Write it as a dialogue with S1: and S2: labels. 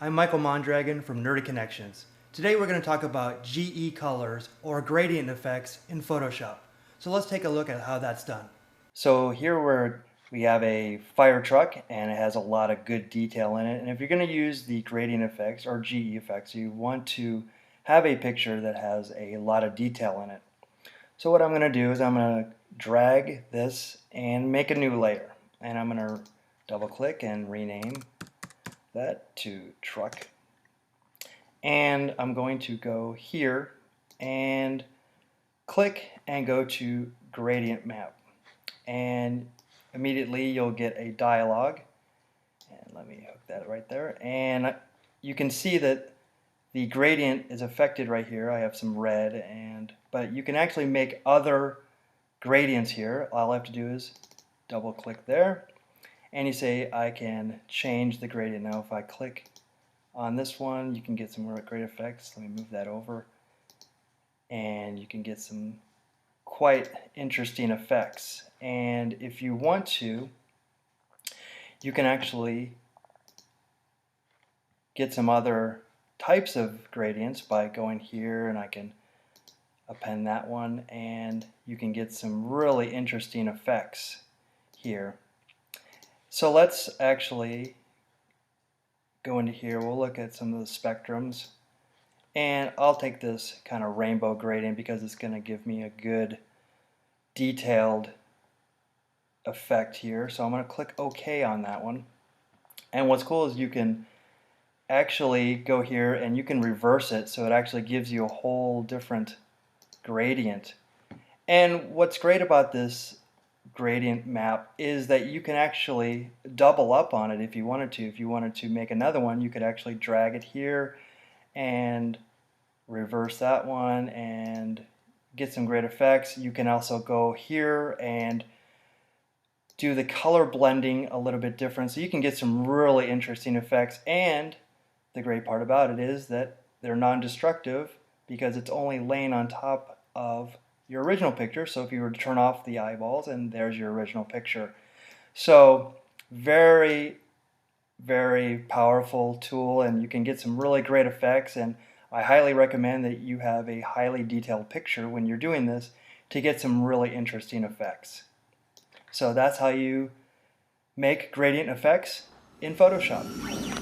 S1: I'm Michael Mondragon from Nerdy Connections. Today we're going to talk about GE colors or gradient effects in Photoshop. So let's take a look at how that's done. So here we have a fire truck and it has a lot of good detail in it. And if you're going to use the gradient effects or GE effects, you want to have a picture that has a lot of detail in it. So what I'm going to do is I'm going to drag this and make a new layer. And I'm going to double click and rename that to truck. And I'm going to go here and click and go to gradient map. And immediately you'll get a dialog. And let me hook that right there. And you can see that the gradient is affected right here. I have some red, but you can actually make other gradients here. All I have to do is double click there. And you say I can change the gradient. Now if I click on this one, you can get some great effects. Let me move that over. And you can get some quite interesting effects. And if you want to, you can actually get some other types of gradients by going here, and I can append that one, and you can get some really interesting effects here. So let's actually go into here. We'll look at some of the spectrums, and I'll take this kind of rainbow gradient because it's going to give me a good detailed effect here. So I'm going to click OK on that one. And what's cool is you can actually go here and you can reverse it, so it actually gives you a whole different gradient. And what's great about this gradient map is that you can actually double up on it if you wanted to. If you wanted to make another one, you could actually drag it here and reverse that one and get some great effects. You can also go here and do the color blending a little bit different, so you can get some really interesting effects. And the great part about it is that they're non-destructive because it's only laying on top of your original picture. So if you were to turn off the eyeballs, and there's your original picture. So very, very powerful tool, and you can get some really great effects. And I highly recommend that you have a highly detailed picture when you're doing this to get some really interesting effects. So that's how you make gradient effects in Photoshop.